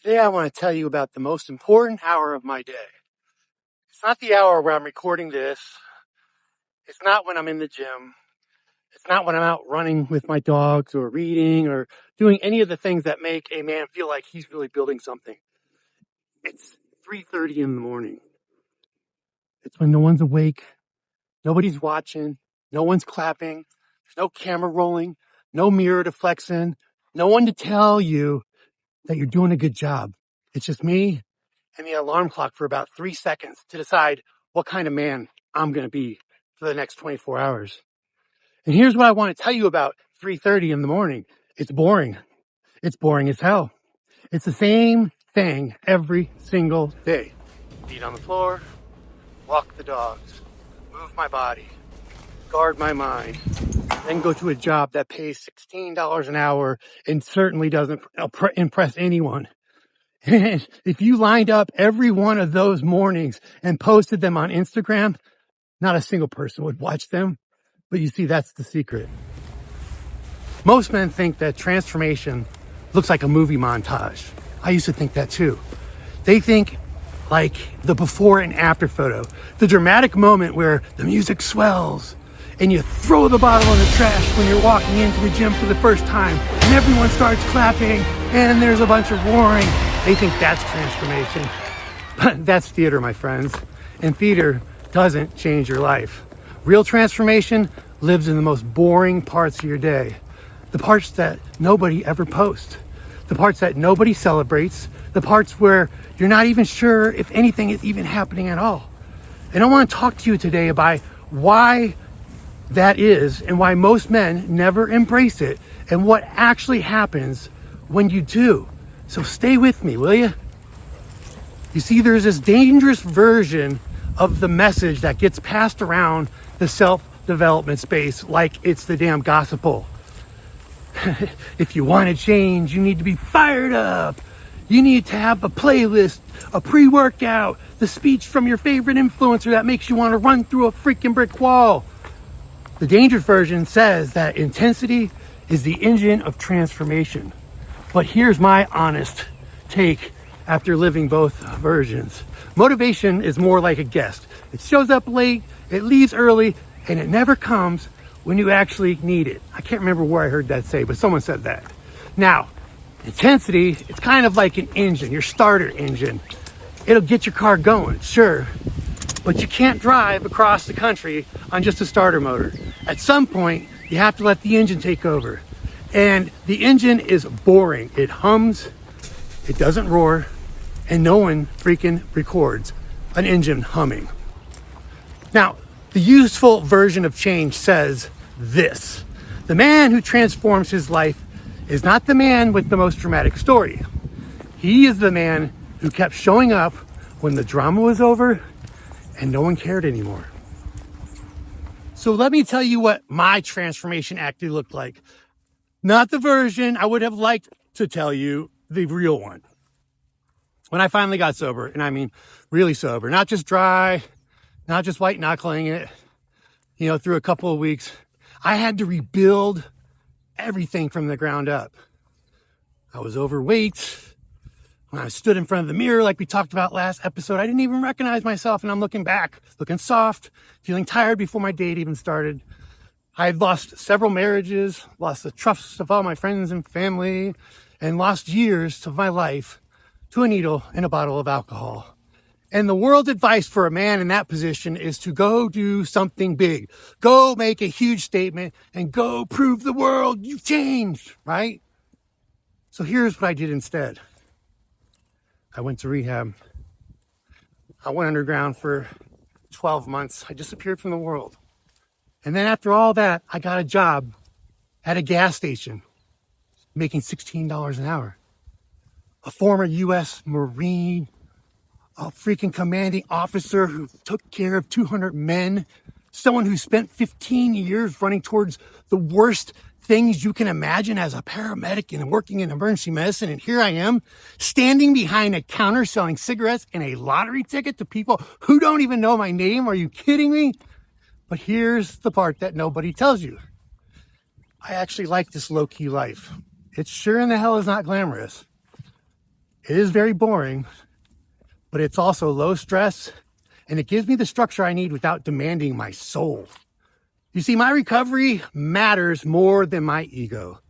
Today I want to tell you about the most important hour of my day. It's not the hour where I'm recording this. It's not when I'm in the gym. It's not when I'm out running with my dogs or reading or doing any of the things that make a man feel like he's really building something. It's 3:30 in the morning. It's when no one's awake. Nobody's watching. No one's clapping. There's no camera rolling. No mirror to flex in. No one to tell you that you're doing a good job. It's just me and the alarm clock for about 3 seconds to decide what kind of man I'm going to be for the next 24 hours. And here's what I want to tell you about 3:30 in the morning. It's boring. It's boring as hell. It's the same thing every single day. Feet on the floor, walk the dogs, move my body, guard my mind, then go to a job that pays $16 an hour and certainly doesn't impress anyone. And if you lined up every one of those mornings and posted them on Instagram, not a single person would watch them. But you see, that's the secret. Most men think that transformation looks like a movie montage. I used to think that too. They think like the before and after photo, the dramatic moment where the music swells and you throw the bottle in the trash when you're walking into the gym for the first time and everyone starts clapping and there's a bunch of roaring. They think that's transformation. But that's theater, my friends. And theater doesn't change your life. Real transformation lives in the most boring parts of your day. The parts that nobody ever posts. The parts that nobody celebrates. The parts where you're not even sure if anything is even happening at all. And I want to talk to you today about why that is and why most men never embrace it and what actually happens when you do. So stay with me, will you? You see, there's this dangerous version of the message that gets passed around the self-development space like it's the damn gospel. If you want to change, you need to be fired up. You need to have a playlist, a pre-workout, the speech from your favorite influencer that makes you want to run through a freaking brick wall. The dangerous version says that intensity is the engine of transformation. But here's my honest take after living both versions. Motivation is more like a guest. It shows up late, it leaves early, and it never comes when you actually need it. I can't remember where I heard that say, but someone said that. Now, intensity, it's kind of like an engine, your starter engine. It'll get your car going, sure, but you can't drive across the country on just a starter motor. At some point, you have to let the engine take over. And the engine is boring. It hums, it doesn't roar, and no one freaking records an engine humming. Now, the useful version of change says this: the man who transforms his life is not the man with the most dramatic story. He is the man who kept showing up when the drama was over and no one cared anymore. So let me tell you what my transformation actually looked like. Not the version I would have liked to tell you, the real one. When I finally got sober, and I mean really sober, not just dry, not just white knuckling it, through a couple of weeks, I had to rebuild everything from the ground up. I was overweight. When I stood in front of the mirror, like we talked about last episode, I didn't even recognize myself, and I'm looking back, looking soft, feeling tired before my date even started. I had lost several marriages, lost the trust of all my friends and family, and lost years of my life to a needle and a bottle of alcohol. And the world's advice for a man in that position is to go do something big. Go make a huge statement and go prove the world you've changed, right? So here's what I did instead. I went to rehab. I went underground for 12 months. I disappeared from the world. And then after all that, I got a job at a gas station making $16 an hour. A former U.S. Marine, a freaking commanding officer who took care of 200 men, someone who spent 15 years running towards the worst things you can imagine as a paramedic and working in emergency medicine. And here I am standing behind a counter selling cigarettes and a lottery ticket to people who don't even know my name. Are you kidding me? But here's the part that nobody tells you. I actually like this low-key life. It sure in the hell is not glamorous. It is very boring, but it's also low stress, and it gives me the structure I need without demanding my soul. You see, my recovery matters more than my ego.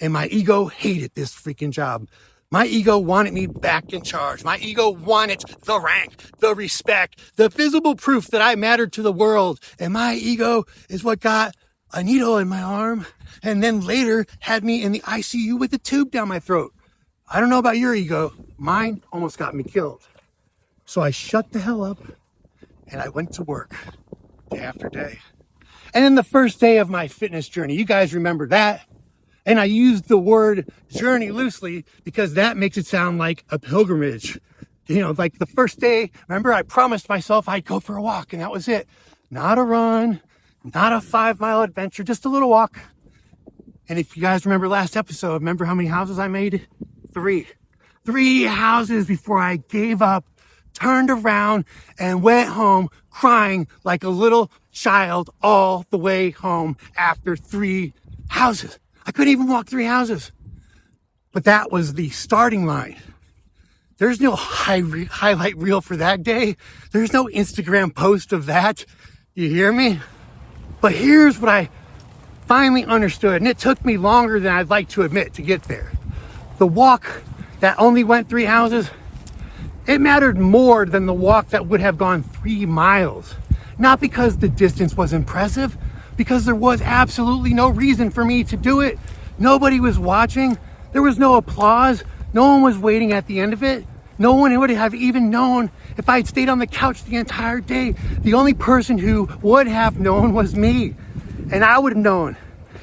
And my ego hated this freaking job. My ego wanted me back in charge. My ego wanted the rank, the respect, the visible proof that I mattered to the world. And my ego is what got a needle in my arm and then later had me in the ICU with a tube down my throat. I don't know about your ego. Mine almost got me killed. So I shut the hell up and I went to work day after day. And then the first day of my fitness journey, you guys remember that? And I use the word journey loosely because that makes it sound like a pilgrimage. You know, like the first day, remember I promised myself I'd go for a walk and that was it. Not a run, not a 5-mile adventure, just a little walk. And if you guys remember last episode, remember how many houses I made? 3. 3 houses before I gave up, turned around and went home crying like a little child all the way home after 3 houses. I couldn't even walk 3 houses. But that was the starting line. There's no highlight reel for that day. There's no Instagram post of that. You hear me? But here's what I finally understood, and it took me longer than I'd like to admit to get there. The walk that only went 3 houses, it mattered more than the walk that would have gone 3 miles. Not because the distance was impressive, because there was absolutely no reason for me to do it. Nobody was watching. There was no applause. No one was waiting at the end of it. No one would have even known if I had stayed on the couch the entire day. The only person who would have known was me. And I would have known.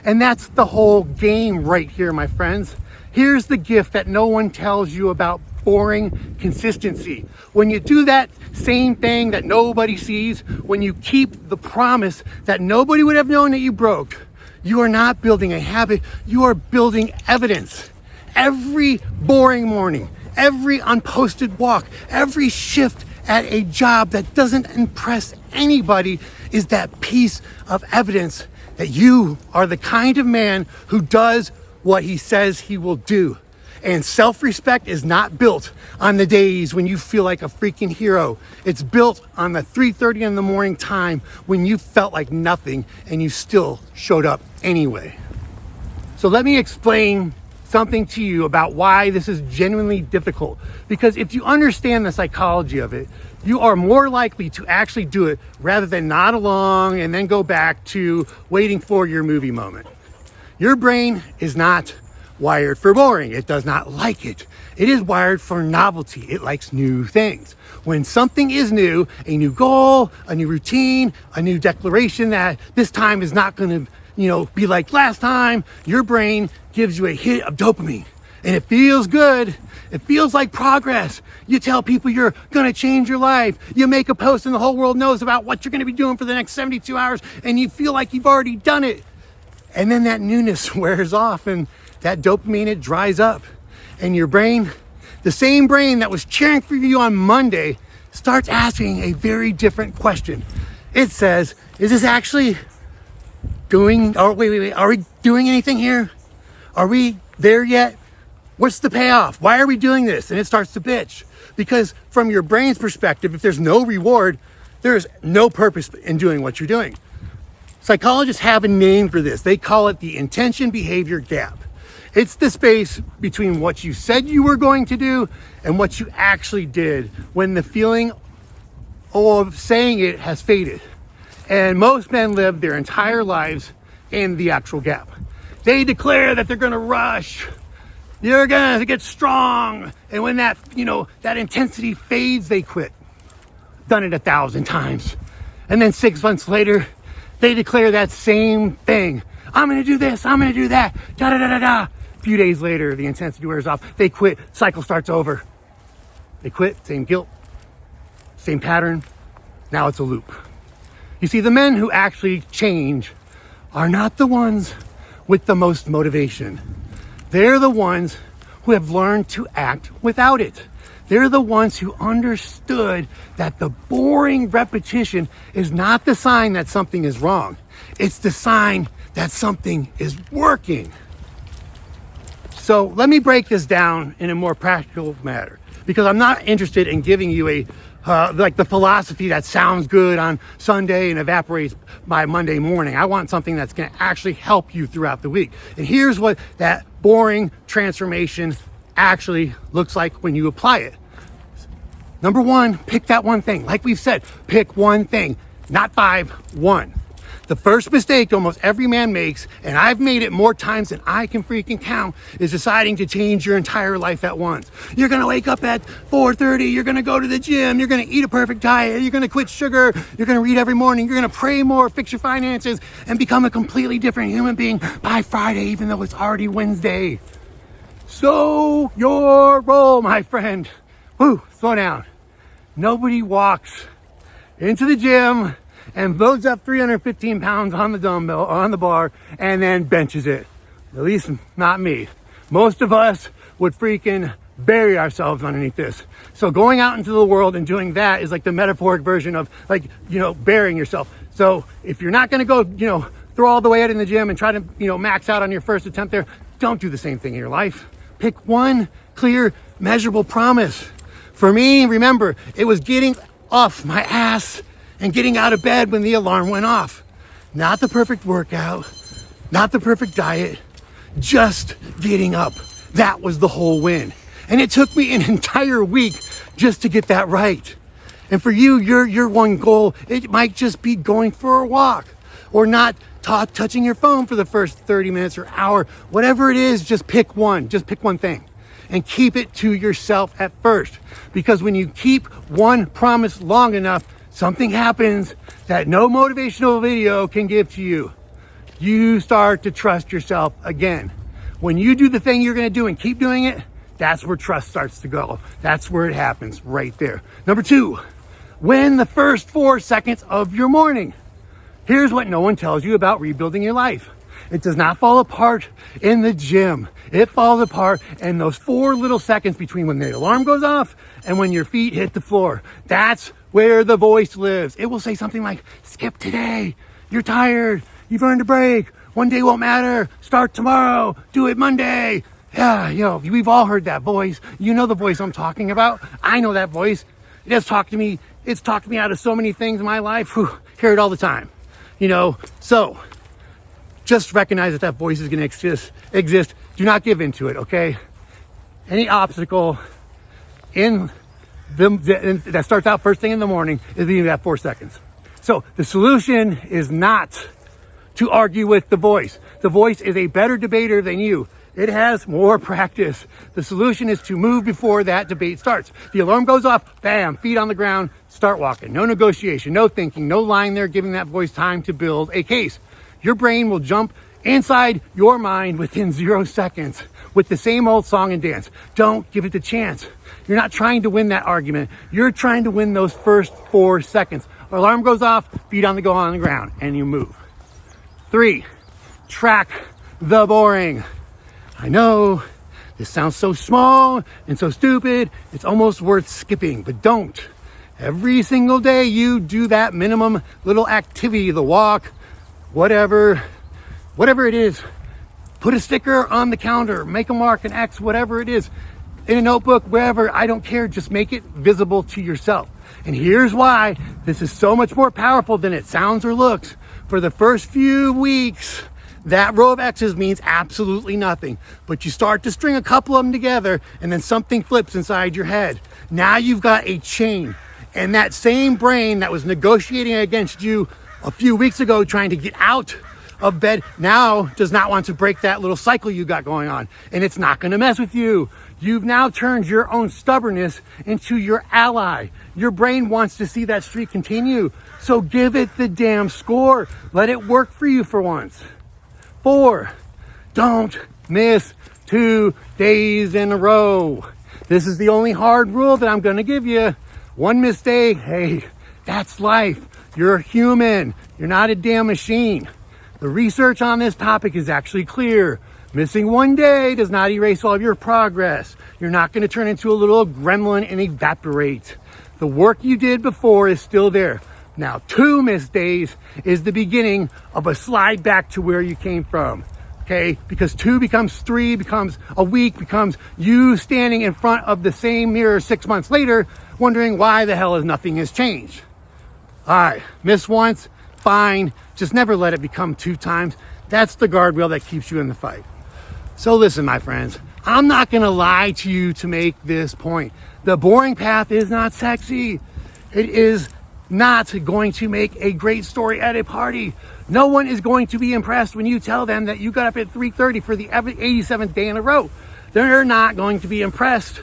And that's the whole game right here, my friends. Here's the gift that no one tells you about boring consistency. When you do that same thing that nobody sees, when you keep the promise that nobody would have known that you broke, you are not building a habit, you are building evidence. Every boring morning, every unposted walk, every shift at a job that doesn't impress anybody is that piece of evidence that you are the kind of man who does what he says he will do. And self-respect is not built on the days when you feel like a freaking hero. It's built on the 3:30 in the morning time when you felt like nothing and you still showed up anyway. So let me explain something to you about why this is genuinely difficult. Because if you understand the psychology of it, you are more likely to actually do it rather than nod along and then go back to waiting for your movie moment. Your brain is not wired for boring. It does not like it. It is wired for novelty. It likes new things. When something is new, a new goal, a new routine, a new declaration that this time is not going to, be like last time, your brain gives you a hit of dopamine. And it feels good. It feels like progress. You tell people you're going to change your life. You make a post and the whole world knows about what you're going to be doing for the next 72 hours and you feel like you've already done it. And then that newness wears off and that dopamine, it dries up. And your brain, the same brain that was cheering for you on Monday, starts asking a very different question. It says, is this actually are we doing anything here? Are we there yet? What's the payoff? Why are we doing this? And it starts to bitch. Because from your brain's perspective, if there's no reward, there's no purpose in doing what you're doing. Psychologists have a name for this. They call it the intention behavior gap. It's the space between what you said you were going to do and what you actually did when the feeling of saying it has faded. And most men live their entire lives in the actual gap. They declare that they're going to rush. You're going to get strong. And when that intensity fades, they quit. Done it 1,000 times. And then 6 months later, they declare that same thing. I'm going to do this. I'm going to do that. Da-da-da-da-da. A few days later, the intensity wears off. They quit. Cycle starts over. They quit. Same guilt. Same pattern. Now it's a loop. You see, the men who actually change are not the ones with the most motivation. They're the ones who have learned to act without it. They're the ones who understood that the boring repetition is not the sign that something is wrong. It's the sign that something is working. So let me break this down in a more practical matter, because I'm not interested in giving you a like the philosophy that sounds good on Sunday and evaporates by Monday morning. I want something that's going to actually help you throughout the week. And here's what that boring transformation actually looks like when you apply it. Number one, pick that one thing. Like we've said, pick one thing, not 5, 1. The first mistake almost every man makes, and I've made it more times than I can freaking count, is deciding to change your entire life at once. You're gonna wake up at 4:30, you're gonna go to the gym, you're gonna eat a perfect diet, you're gonna quit sugar, you're gonna read every morning, you're gonna pray more, fix your finances, and become a completely different human being by Friday, even though it's already Wednesday. So your role, my friend. Woo, slow down. Nobody walks into the gym and loads up 315 pounds on the dumbbell, on the bar, and then benches it. At least not me. Most of us would freaking bury ourselves underneath this. So going out into the world and doing that is like the metaphoric version of, like, burying yourself. So if you're not gonna go, throw all the way out in the gym and try to, max out on your first attempt there, don't do the same thing in your life. Pick one clear, measurable promise. For me, remember, it was getting off my ass and getting out of bed when the alarm went off. Not the perfect workout, not the perfect diet, just getting up. That was the whole win. And it took me an entire week just to get that right. And for you, your one goal, it might just be going for a walk or not touching your phone for the first 30 minutes or hour. Whatever it is, just pick one thing. And keep it to yourself at first. Because when you keep one promise long enough, something happens that no motivational video can give to you. You start to trust yourself again. When you do the thing you're gonna do and keep doing it, that's where trust starts to go. That's where it happens, right there. Number 2, win the first 4 seconds of your morning. Here's what no one tells you about rebuilding your life. It does not fall apart in the gym. It falls apart in those 4 little seconds between when the alarm goes off and when your feet hit the floor. That's where the voice lives. It will say something like, skip today, you're tired, you've earned a break, one day won't matter, start tomorrow, do it Monday. Yeah, we've all heard that voice. You know the voice I'm talking about. I know that voice. It has talked to me. It's talked me out of so many things in my life. Hear it all the time. So just recognize that voice is going to exist. Do not give into it, okay? Any obstacle that starts out first thing in the morning is leaving that 4 seconds. So the solution is not to argue with the voice. The voice is a better debater than you. It has more practice. The solution is to move before that debate starts. The alarm goes off, bam, feet on the ground, start walking. No negotiation, no thinking, no lying there giving that voice time to build a case. Your brain will jump inside your mind within 0 seconds with the same old song and dance. Don't give it the chance. You're not trying to win that argument. You're trying to win those first 4 seconds. Alarm goes off, feet on the ground, and you move. 3, track the boring. I know this sounds so small and so stupid, it's almost worth skipping, but don't. Every single day you do that minimum little activity, the walk, whatever it is. Put a sticker on the calendar, make a mark, an X, whatever it is, in a notebook, wherever, I don't care, just make it visible to yourself. And here's why this is so much more powerful than it sounds or looks. For the first few weeks, that row of X's means absolutely nothing, but you start to string a couple of them together and then something flips inside your head. Now you've got a chain, and that same brain that was negotiating against you a few weeks ago trying to get out of bed now does not want to break that little cycle you got going on, and it's not going to mess with you. You've now turned your own stubbornness into your ally. Your brain wants to see that streak continue, so give it the damn score. Let it work for you for once. 4, don't miss 2 days in a row. This is the only hard rule that I'm going to give you. One mistake, hey, that's life. You're a human. You're not a damn machine. The research on this topic is actually clear. Missing 1 day does not erase all of your progress. You're not going to turn into a little gremlin and evaporate. The work you did before is still there. Now, 2 missed days is the beginning of a slide back to where you came from. Okay, because 2 becomes 3, becomes a week, becomes you standing in front of the same mirror 6 months later, wondering why the hell nothing has changed. All right, miss once, fine. Just never let it become 2 times. That's the guardrail that keeps you in the fight. So listen, my friends, I'm not going to lie to you to make this point. The boring path is not sexy. It is not going to make a great story at a party. No one is going to be impressed when you tell them that you got up at 3:30 for the 87th day in a row. They're not going to be impressed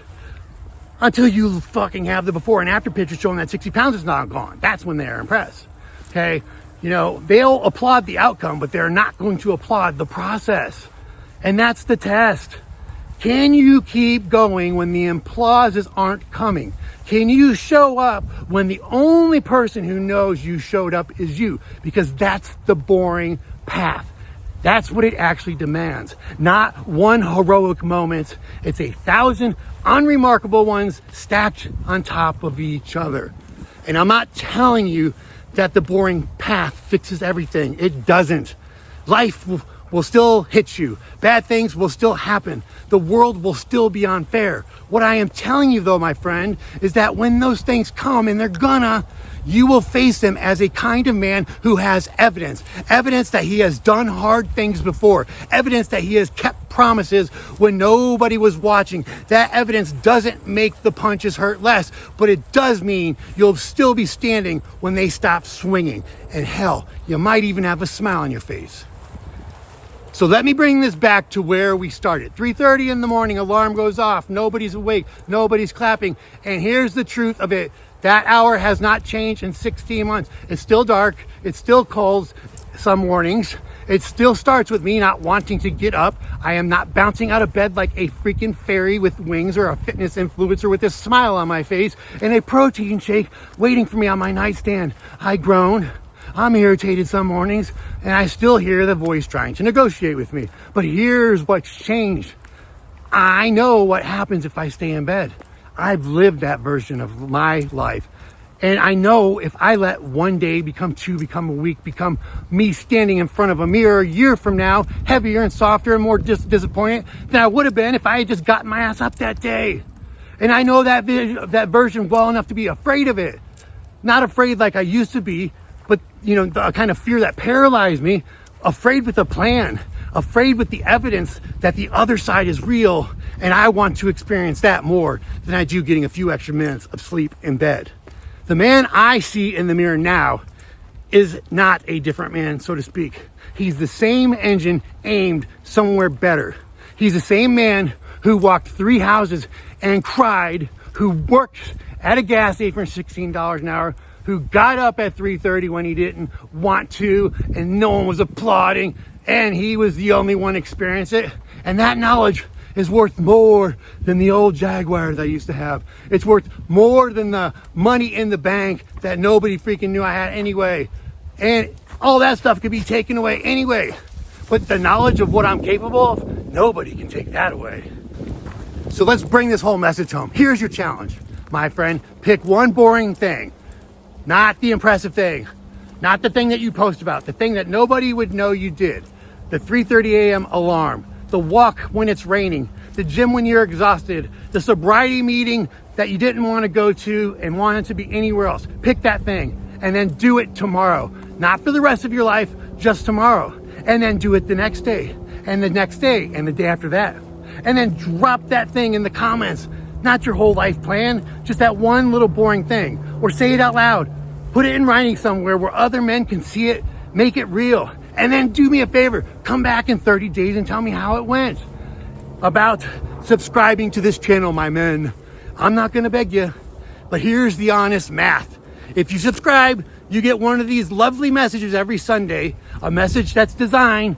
until you fucking have the before and after picture showing that 60 pounds is not gone. That's when they're impressed. Okay? You know, they'll applaud the outcome, but they're not going to applaud the process. And that's the test. Can you keep going when the applauses aren't coming? Can you show up when the only person who knows you showed up is you? Because that's the boring path. That's what it actually demands. Not one heroic moment. It's 1,000 unremarkable ones stacked on top of each other. And I'm not telling you that the boring path fixes everything. It doesn't. Life will still hit you. Bad things will still happen. The world will still be unfair. What I am telling you though, my friend, is that when those things come, and they're gonna, you will face them as a kind of man who has evidence. Evidence that he has done hard things before. Evidence that he has kept promises when nobody was watching. That evidence doesn't make the punches hurt less, but it does mean you'll still be standing when they stop swinging. And hell, you might even have a smile on your face. So let me bring this back to where we started. 3:30 in the morning, alarm goes off. Nobody's awake. Nobody's clapping. And here's the truth of it. That hour has not changed in 16 months. It's still dark. It's still cold some mornings. It still starts with me not wanting to get up. I am not bouncing out of bed like a freaking fairy with wings or a fitness influencer with a smile on my face and a protein shake waiting for me on my nightstand. I groan. I'm irritated some mornings, and I still hear the voice trying to negotiate with me. But here's what's changed. I know what happens if I stay in bed. I've lived that version of my life. And I know if I let one day become 2, become a week, become me standing in front of a mirror a year from now, heavier and softer and more disappointed than I would have been if I had just gotten my ass up that day. And I know that version well enough to be afraid of it. Not afraid like I used to be, but, you know, the kind of fear that paralyzed me, afraid with a plan, afraid with the evidence that the other side is real, and I want to experience that more than I do getting a few extra minutes of sleep in bed. The man I see in the mirror now is not a different man, so to speak. He's the same engine aimed somewhere better. He's the same man who walked 3 houses and cried, who worked at a gas station for $16 an hour, who got up at 3:30 when he didn't want to, and no one was applauding, and he was the only one experiencing it. And that knowledge is worth more than the old Jaguar that I used to have. It's worth more than the money in the bank that nobody freaking knew I had anyway. And all that stuff could be taken away anyway. But the knowledge of what I'm capable of, nobody can take that away. So let's bring this whole message home. Here's your challenge, my friend. Pick one boring thing. Not the impressive thing, not the thing that you post about, the thing that nobody would know you did. The 3:30 a.m. alarm, the walk when it's raining, the gym when you're exhausted, the sobriety meeting that you didn't want to go to and wanted to be anywhere else. Pick that thing and then do it tomorrow. Not for the rest of your life, just tomorrow. And then do it the next day and the next day and the day after that. And then drop that thing in the comments. Not your whole life plan, just that one little boring thing. Or say it out loud. Put it in writing somewhere where other men can see it, make it real. And then do me a favor, come back in 30 days and tell me how it went. About subscribing to this channel, my men. I'm not gonna beg you, but here's the honest math. If you subscribe, you get one of these lovely messages every Sunday, a message that's designed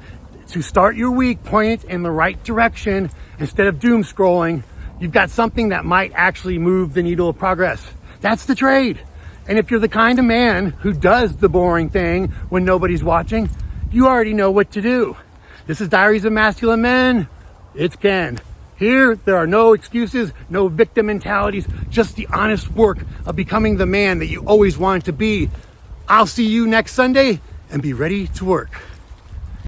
to start your week pointed in the right direction instead of doom scrolling. You've got something that might actually move the needle of progress. That's the trade. And if you're the kind of man who does the boring thing when nobody's watching, you already know what to do. This is Diaries of Masculine Men. It's Ken. Here, there are no excuses, no victim mentalities, just the honest work of becoming the man that you always wanted to be. I'll see you next Sunday, and be ready to work.